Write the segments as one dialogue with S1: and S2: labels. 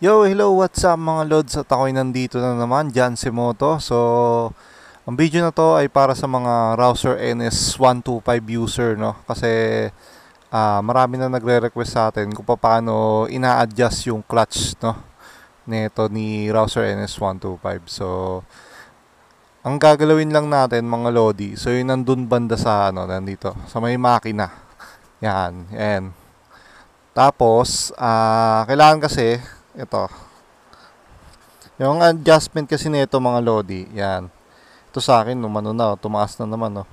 S1: Yo, hello, what's up mga lods? At ako'y nandito na naman, Jansimoto. So, ang video na to ay para sa mga Rouser NS125 user, no? Kasi marami na nagre-request sa atin kung paano ina-adjust yung clutch, no? Nito ni Rouser NS125. So, ang gagalawin lang natin mga lodi, so yun nandun banda sa nandito, sa may makina. Yan, yan. Tapos, kailangan kasi, ito, yung adjustment kasi nito mga lodi, yan. Ito sa akin, umano na, tumaas na naman, no.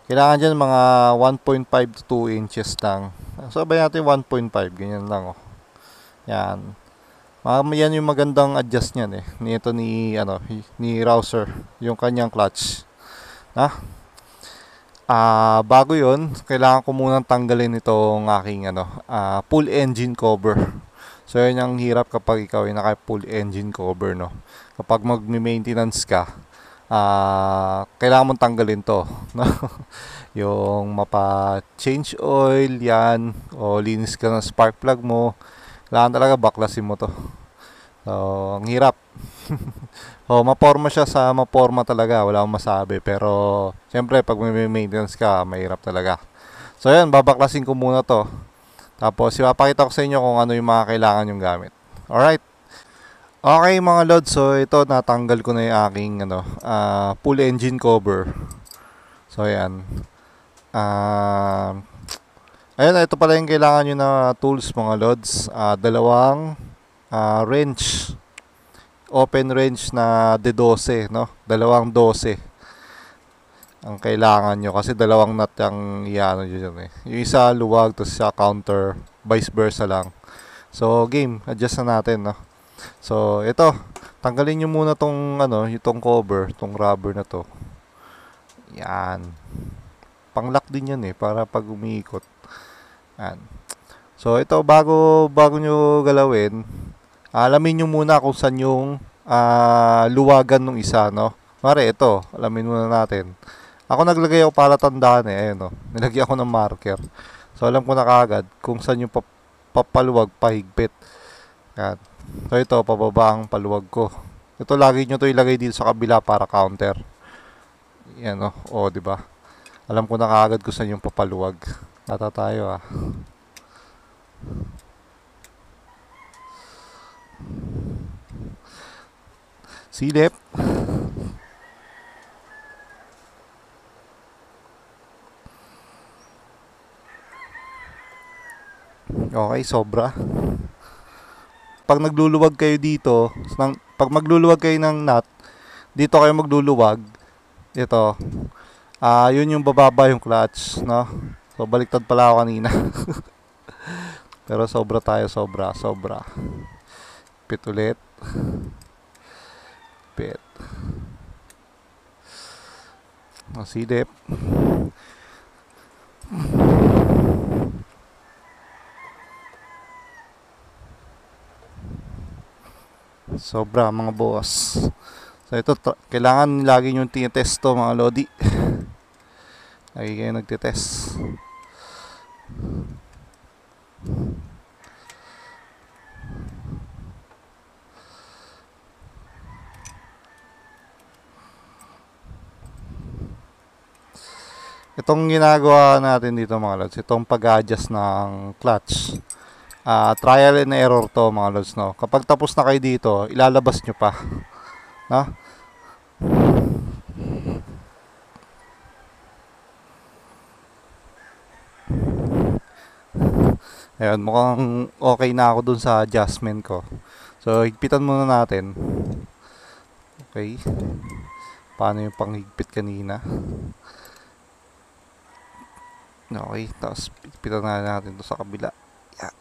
S1: Kailangan dyan mga 1.5 to 2 inches lang. Sabay natin 1.5, ganyan lang, oh. Yan. Yan yung magandang adjust niyan eh. Nito ni Rouser, yung kanyang clutch. Na? Bago yun, kailangan ko munang tanggalin itong aking full engine cover. So yun ang hirap kapag ikaw ay naka full engine cover, no. Kapag magme-maintenance ka, kailangan mong tanggalin to, no? Yung mapa-change oil, yan, o linis ka ng spark plug mo, kailangan talaga baklasin mo to. So, ang hirap. O, maporma siya sa maporma talaga, wala akong masabi. Pero, siyempre, pag may maintenance ka, mahirap talaga. So, yan, babaklasin ko muna to. Tapos, ipapakita ko sa inyo kung ano yung mga kailangan yung gamit. Alright. Okay, mga lods. So, ito, natanggal ko na yung aking full engine cover. So, yan. Ayun, ito pala yung kailangan nyo na tools, mga lods. Dalawang wrench. Open wrench na D12, no? Dalawang 12 ang kailangan nyo kasi dalawang nut ang iano nyo dyan eh. Yung isa luwag, tapos isa counter, vice versa lang. So, game, adjust na natin, no? So, ito, tanggalin nyo muna tong, itong cover, tong rubber na to. Yan. Pang-lock din yan eh, para pag umiikot. Yan. So, ito, bago nyo galawin, alamin nyo muna kung saan yung luwagan ng isa, no? Mare, ito, alamin muna natin. Ako naglagay ako para tandaan eh, ayun, no? Nilagyan ako ng marker. So, alam ko na kaagad kung saan yung papaluwag, pahigpit. Yan. So, ito, pababa ang paluwag ko. Ito, lagi nyo to ilagay dito sa kabila para counter. Yan, no? O, diba? Alam ko na kaagad kung saan yung papaluwag. Tata tayo, Silip. Okay, sobra. Pag nagluluwag kayo dito, pag magluluwag kayo ng nut, dito kayo magluluwag. Ito. Yun yung bababa yung clutch, no? So, baliktad pala ako kanina. Pero sobra tayo, sobra. Pit ulit. Pit. Silip. Sobra mga boss. So ito, kailangan lagi nyo tinetest to mga lodi. Lagi kayo nagtitest. Itong ginagawa natin dito mga lods, itong pag-adjust ng clutch. Trial and error to mga lods, no? Kapag tapos na kayo dito, ilalabas nyo pa, no? Ayun, mukhang okay na ako dun sa adjustment ko. So, higpitan muna natin. Okay. Paano yung panghigpit kanina? Okay, tapos higpitan na natin to sa kabila. Yeah.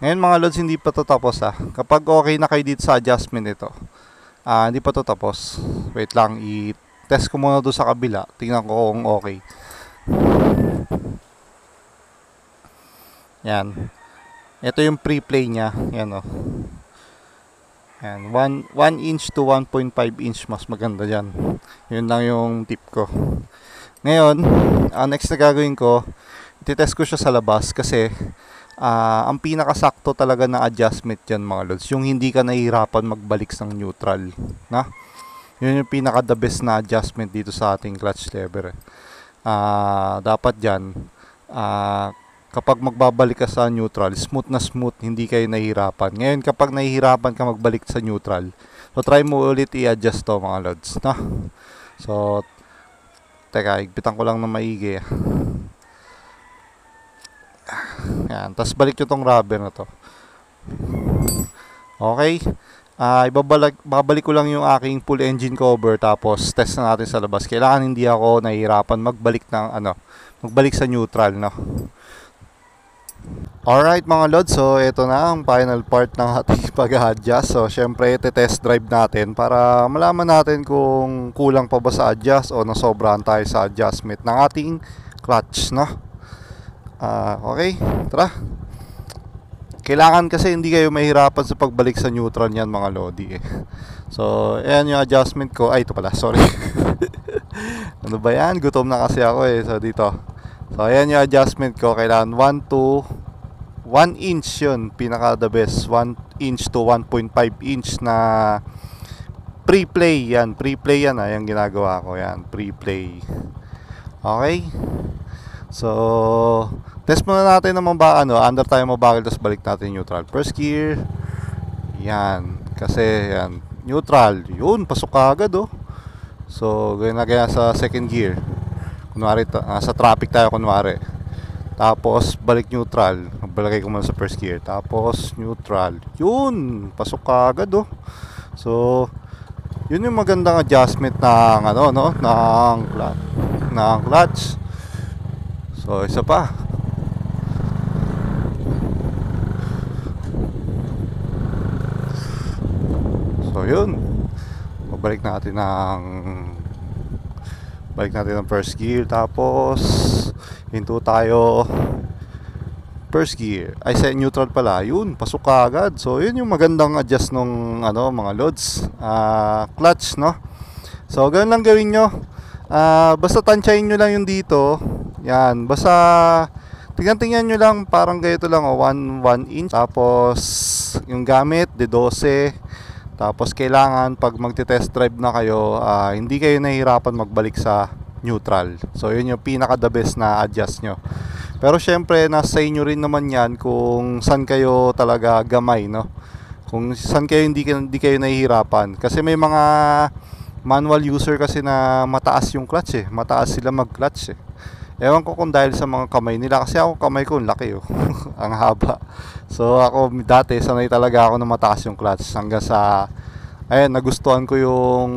S1: Ngayon mga lods, hindi pa to tapos Kapag okay na kayo dito sa adjustment ito, hindi pa to tapos. Wait lang, i-test ko muna doon sa kabila. Tingnan ko kung okay. Yan. Ito yung pre-play niya. Yan o. Yan. 1 inch to 1.5 inch mas maganda dyan. Yun lang yung tip ko. Ngayon, next na gagawin ko, titest ko siya sa labas kasi ang pinakasakto talaga na adjustment yan mga lods, yung hindi ka nahihirapan magbalik ng neutral, na? Yun yung pinaka the best na adjustment dito sa ating clutch lever. Dapat dyan, kapag magbabalik ka sa neutral, smooth na smooth, hindi kayo nahihirapan. Ngayon, kapag nahihirapan ka magbalik sa neutral, so try mo ulit i-adjust to mga lods, na? So, teka, igpitan ko lang na maigi. Yan, tapos balik nyo tong rubber na to. Okay. Babalik ko lang yung aking full engine cover, tapos test na natin sa labas. Kailangan hindi ako nahihirapan magbalik sa neutral, no? Alright mga lods, so ito na ang final part ng ating pag-adjust. So syempre test drive natin para malaman natin kung kulang pa ba sa adjust o nasobrahan tayo sa adjustment ng ating clutch, no? Okay, tara. Kailangan kasi hindi kayo mahirapan sa pagbalik sa neutral niyan mga lodi eh. So, ayan yung adjustment ko. Ay, ito pala, sorry. Ano ba yan? Gutom na kasi ako eh. So, dito. So, ayan yung adjustment ko. Kailangan 1 inch yun. Pinaka the best. 1 inch to 1.5 inch na pre-play. Yan, pre-play yan. Yung ginagawa ko. Yan, pre-play. Okay. So, test muna natin naman ba under tayo mabakil, tapos balik natin neutral. First gear. Yan. Kasi yan, neutral. Yun, pasok ka agad oh. So, gawin na kaya sa second gear. Kunwari, sa traffic tayo kunwari. Tapos, balik neutral. Balagay ko muna sa first gear. Tapos, neutral. Yun, pasok ka agad oh. So, yun yung magandang adjustment ng ng clutch. So, isa pa. So, yun. Balik natin ng first gear. Tapos, hinto tayo. First gear. Ay, sa neutral pala. Yun, pasok ka agad. So, yun yung magandang adjust nung, mga loads. Clutch, no? So, ganun lang gawin nyo. Basta tansyahin nyo lang yung dito. Yan, basta tingnan nyo lang, parang ganito lang 1 inch. Tapos yung gamit D12. Tapos kailangan pag magte-test drive na kayo, hindi kayo nahihirapan magbalik sa neutral. So yun yung pinaka the best na adjust nyo. Pero syempre nasa inyo rin naman yan kung saan kayo talaga gamay, no? Kung saan kayo hindi kayo nahihirapan. Kasi may mga manual user kasi na mataas yung clutch eh. Mataas sila mag-clutch eh. Ewan ko kung dahil sa mga kamay nila. Kasi ako kamay ko laki oh. Ang haba. So ako dati sanay talaga ako na mataas yung clutch. Hanggang sa ayun, nagustuhan ko yung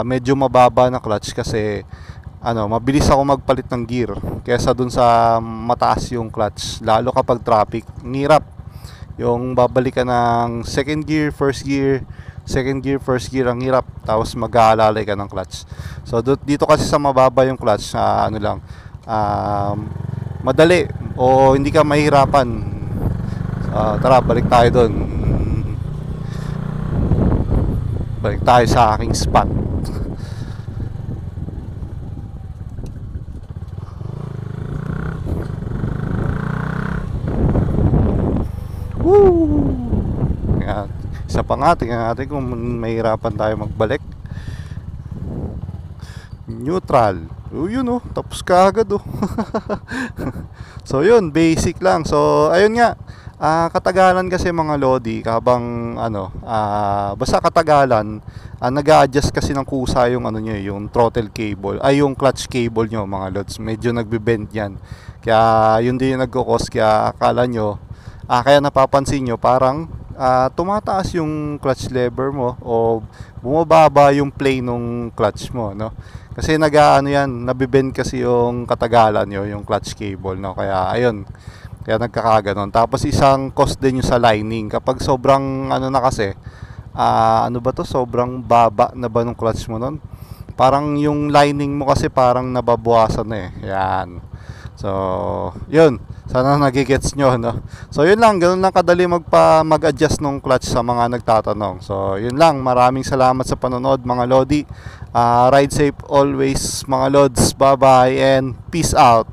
S1: medyo mababa na clutch. Kasi mabilis ako magpalit ng gear kaysa dun sa mataas yung clutch. Lalo kapag traffic, ngirap. Yung babalik ka ng second gear, first gear, second gear, first gear, ang hirap. Tapos mag-aalalay ka ng clutch. So dito kasi sa mababa yung clutch, madali o hindi ka mahirapan. Tara, balik tayo doon. Balik tayo sa aking spot. Woo! Yan. Isa pa nga, tingnan natin kung mahirapan tayo magbalik. Neutral. Yun oh, tapos ka agad oh. So yun, basic lang. So ayun nga, katagalan kasi mga lodi, habang basta katagalan, nag-a-adjust kasi ng kusa yung yung throttle cable, ay yung clutch cable nyo mga lods. Medyo nagbe-bend yan. Kaya yun din yung nagko-cause, kaya akala nyo, kaya napapansin nyo parang tumataas yung clutch lever mo o bumababa yung play nung clutch mo, no? Kasi nabibend kasi yung katagalan nyo, yung clutch cable, no? Kaya ayun, kaya nagkakaganon. Tapos isang cause din yung sa lining. Kapag sobrang na kasi, sobrang baba na ba nung clutch mo nun? Parang yung lining mo kasi parang nababawasan na eh. Yan. So, yun. Sana nagigets nyo, no? So, yun lang. Ganun lang kadali mag-adjust ng clutch sa mga nagtatanong. So, yun lang. Maraming salamat sa panonood, mga lodi. Ride safe always, mga lods. Bye-bye and peace out.